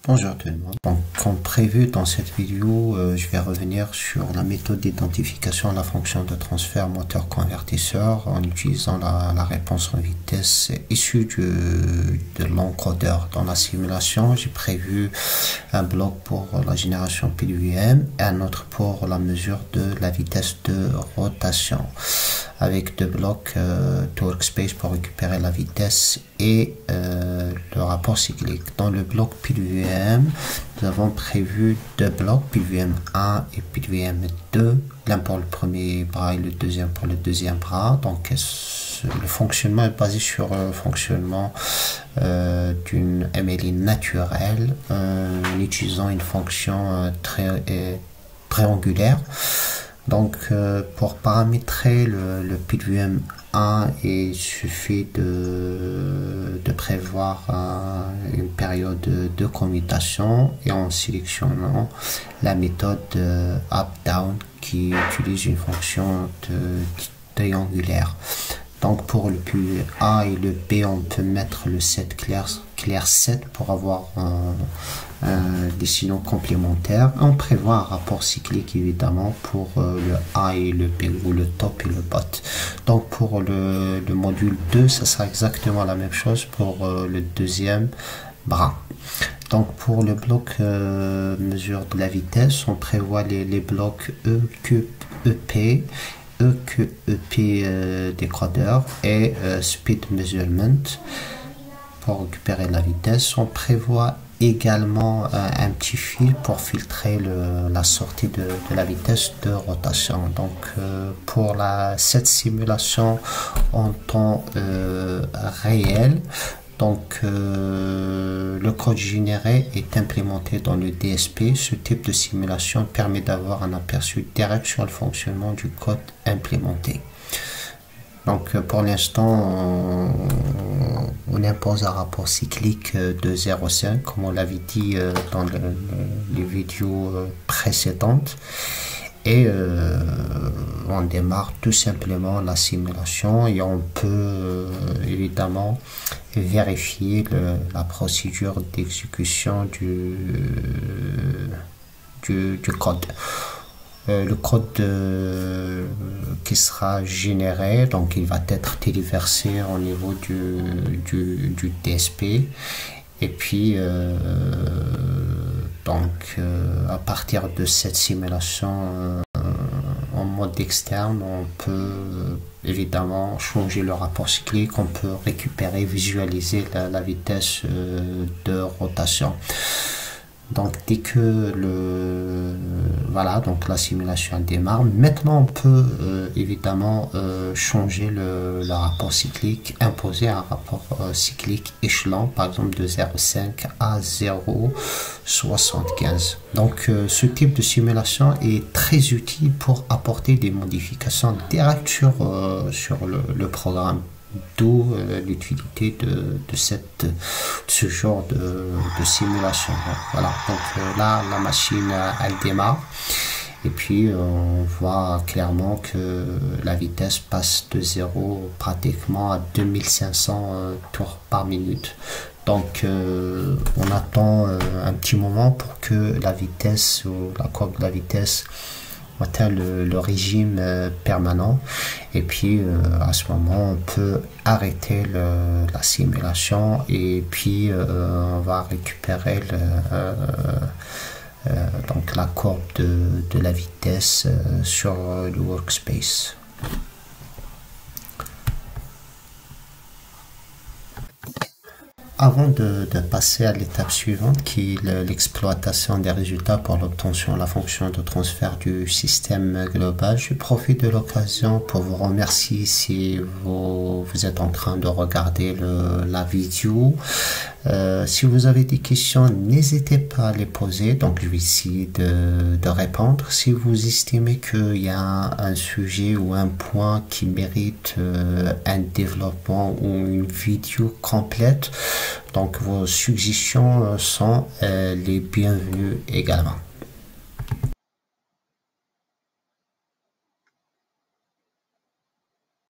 Bonjour tout le monde. Donc, comme prévu dans cette vidéo, je vais revenir sur la méthode d'identification de la fonction de transfert moteur convertisseur en utilisant la réponse en vitesse issue de l'encodeur. Dans la simulation, j'ai prévu un bloc pour la génération PWM et un autre pour la mesure de la vitesse de rotation, avec deux blocs to workspace pour récupérer la vitesse et le rapport cyclique. Dans le bloc PWM, nous avons prévu deux blocs, PWM1 et PWM2, l'un pour le premier bras et le deuxième pour le deuxième bras. Donc le fonctionnement est basé sur le fonctionnement d'une MLI naturelle en utilisant une fonction triangulaire. Donc pour paramétrer le PWM1, il suffit de prévoir une période de commutation et en sélectionnant la méthode up-down qui utilise une fonction triangulaire. Donc pour le PWA et le B, on peut mettre le set clair 7 pour avoir des signaux complémentaires. On prévoit un rapport cyclique évidemment pour le A et le B, ou le top et le bot. Donc pour le module 2, ça sera exactement la même chose pour le deuxième bras. Donc pour le bloc mesure de la vitesse, on prévoit les blocs EQEP, EQEP décodeur et speed measurement pour récupérer la vitesse. On prévoit également un petit fil pour filtrer la sortie de la vitesse de rotation. Donc pour cette simulation en temps réel, donc le code généré est implémenté dans le DSP. Ce type de simulation permet d'avoir un aperçu direct sur le fonctionnement du code implémenté. Donc pour l'instant, on impose un rapport cyclique de 0,5 comme on l'avait dit dans les vidéos précédentes, et on démarre tout simplement la simulation et on peut évidemment vérifier la procédure d'exécution du code. Le code qui sera généré, donc il va être téléversé au niveau du DSP, et puis à partir de cette simulation en mode externe, on peut évidemment changer le rapport cyclique, on peut récupérer, visualiser la vitesse de rotation. Donc dès que donc la simulation démarre, maintenant on peut évidemment changer le rapport cyclique, imposer un rapport cyclique échelon, par exemple de 0,5 à 0,75. Donc ce type de simulation est très utile pour apporter des modifications directes sur le programme. D'où l'utilité de ce genre de simulation. Voilà, donc là la machine elle démarre et puis on voit clairement que la vitesse passe de 0 pratiquement à 2500 tours par minute. Donc on attend un petit moment pour que la vitesse ou la courbe de la vitesse atteint le régime permanent, et puis à ce moment on peut arrêter la simulation et puis on va récupérer donc la courbe de la vitesse sur le workspace. Avant de passer à l'étape suivante, qui est l'exploitation des résultats pour l'obtention de la fonction de transfert du système global, je profite de l'occasion pour vous remercier si vous êtes en train de regarder la vidéo. Si vous avez des questions, n'hésitez pas à les poser, donc je vais essayer de répondre. Si vous estimez qu'il y a un sujet ou un point qui mérite un développement ou une vidéo complète, donc vos suggestions sont les bienvenues également.